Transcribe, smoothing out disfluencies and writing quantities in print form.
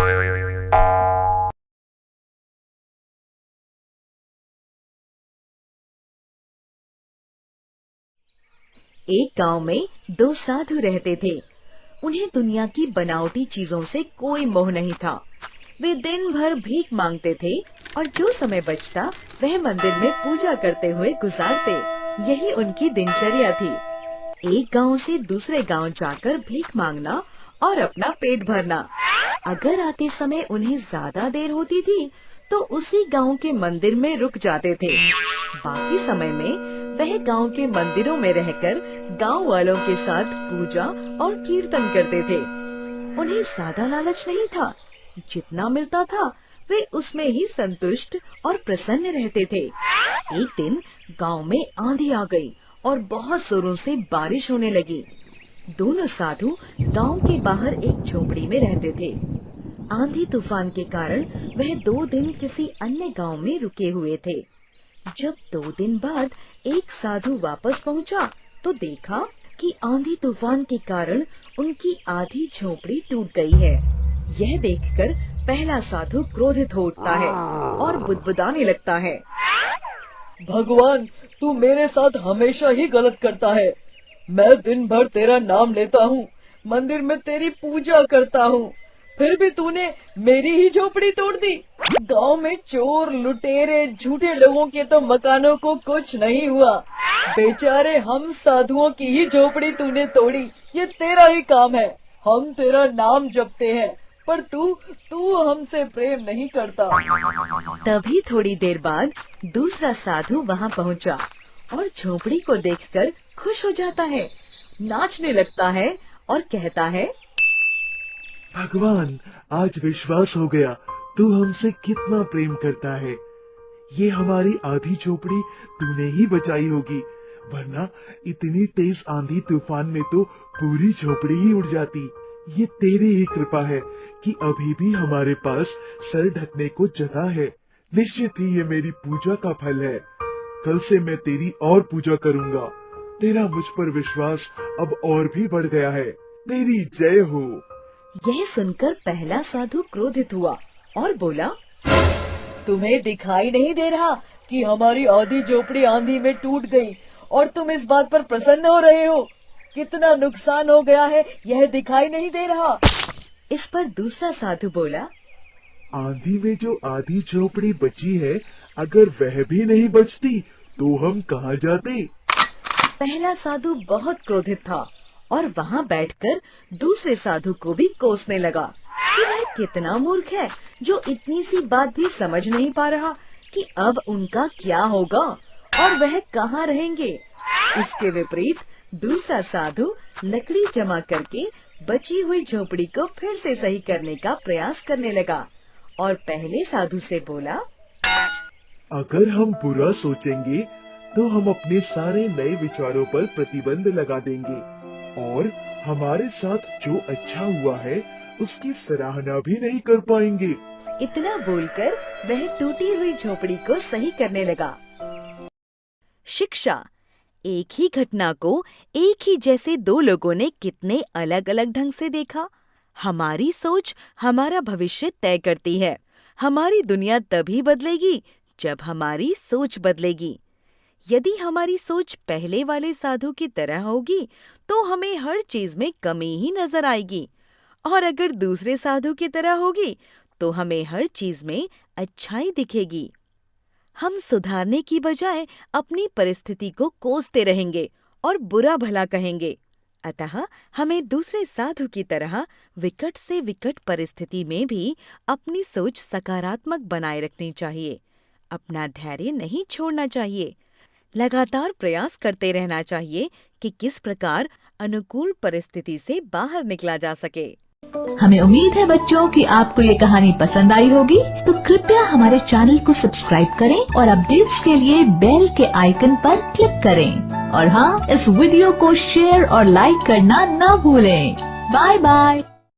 एक गांव में दो साधु रहते थे। उन्हें दुनिया की बनावटी चीजों से कोई मोह नहीं था। वे दिन भर भीख मांगते थे और जो समय बचता वह मंदिर में पूजा करते हुए गुजारते। यही उनकी दिनचर्या थी। एक गांव से दूसरे गांव जाकर भीख मांगना और अपना पेट भरना। अगर आते समय उन्हें ज्यादा देर होती थी तो उसी गांव के मंदिर में रुक जाते थे। बाकी समय में वह गांव के मंदिरों में रहकर गांव वालों के साथ पूजा और कीर्तन करते थे। उन्हें ज्यादा लालच नहीं था। जितना मिलता था वे उसमें ही संतुष्ट और प्रसन्न रहते थे। एक दिन गांव में आंधी आ गई और बहुत जोरों से बारिश होने लगी। दोनों साधु गांव के बाहर एक झोपड़ी में रहते थे। आंधी तूफान के कारण वह 2 दिन किसी अन्य गांव में रुके हुए थे। जब 2 दिन बाद एक साधु वापस पहुंचा तो देखा कि आंधी तूफान के कारण उनकी आधी झोपड़ी टूट गई है। यह देखकर पहला साधु क्रोधित हो उठता है और बुदबुदाने लगता है। भगवान, तू मेरे साथ हमेशा ही गलत करता है। मैं दिन भर तेरा नाम लेता हूँ, मंदिर में तेरी पूजा करता हूँ, फिर भी तूने मेरी ही झोपड़ी तोड़ दी। गांव में चोर, लुटेरे, झूठे लोगों के तो मकानों को कुछ नहीं हुआ। बेचारे हम साधुओं की ही झोपड़ी तूने तोड़ी। ये तेरा ही काम है। हम तेरा नाम जपते हैं, पर तू हमसे प्रेम नहीं करता। तभी थोड़ी देर बाद दूसरा साधु वहाँ पहुँचा और झोपड़ी को देखकर खुश हो जाता है, नाचने लगता है और कहता है, भगवान, आज विश्वास हो गया तू हमसे कितना प्रेम करता है। ये हमारी आधी झोपड़ी तूने ही बचाई होगी, वरना इतनी तेज आंधी तूफान में तो पूरी झोपड़ी ही उड़ जाती। ये तेरी ही कृपा है कि अभी भी हमारे पास सर ढकने को जगह है। निश्चित ही ये मेरी पूजा का फल है। कल से मैं तेरी और पूजा करूँगा। तेरा मुझ पर विश्वास अब और भी बढ़ गया है। तेरी जय हो। यह सुनकर पहला साधु क्रोधित हुआ और बोला, तुम्हें दिखाई नहीं दे रहा कि हमारी आधी झोपड़ी आंधी में टूट गई और तुम इस बात पर प्रसन्न हो रहे हो? कितना नुकसान हो गया है, यह दिखाई नहीं दे रहा? इस पर दूसरा साधु बोला, आंधी में जो आधी झोपड़ी बची है, अगर वह भी नहीं बचती तो हम कहाँ जाते? पहला साधु बहुत क्रोधित था और वहाँ बैठकर दूसरे साधु को भी कोसने लगा कि वह कितना मूर्ख है जो इतनी सी बात भी समझ नहीं पा रहा कि अब उनका क्या होगा और वह कहाँ रहेंगे। इसके विपरीत दूसरा साधु लकड़ी जमा करके बची हुई झोपड़ी को फिर से सही करने का प्रयास करने लगा और पहले साधु से बोला, अगर हम बुरा सोचेंगे तो हम अपने सारे नए विचारों पर प्रतिबंध लगा देंगे और हमारे साथ जो अच्छा हुआ है उसकी सराहना भी नहीं कर पाएंगे। इतना बोलकर वह टूटी हुई झोपड़ी को सही करने लगा। शिक्षा। एक ही घटना को एक ही जैसे 2 लोगों ने कितने अलग अलग ढंग से देखा। हमारी सोच हमारा भविष्य तय करती है। हमारी दुनिया तभी बदलेगी जब हमारी सोच बदलेगी। यदि हमारी सोच पहले वाले साधु की तरह होगी तो हमें हर चीज में कमी ही नजर आएगी, और अगर दूसरे साधु की तरह होगी तो हमें हर चीज में अच्छाई दिखेगी। हम सुधारने की बजाय अपनी परिस्थिति को कोसते रहेंगे और बुरा भला कहेंगे। अतः हमें दूसरे साधु की तरह विकट से विकट परिस्थिति में भी अपनी सोच सकारात्मक बनाए रखनी चाहिए। अपना धैर्य नहीं छोड़ना चाहिए। लगातार प्रयास करते रहना चाहिए कि किस प्रकार अनुकूल परिस्थिति से बाहर निकला जा सके। हमें उम्मीद है बच्चों कि आपको ये कहानी पसंद आई होगी, तो कृपया हमारे चैनल को सब्सक्राइब करें और अपडेट्स के लिए बेल के आइकन पर क्लिक करें। और हाँ, इस वीडियो को शेयर और लाइक करना न भूलें। Bye bye.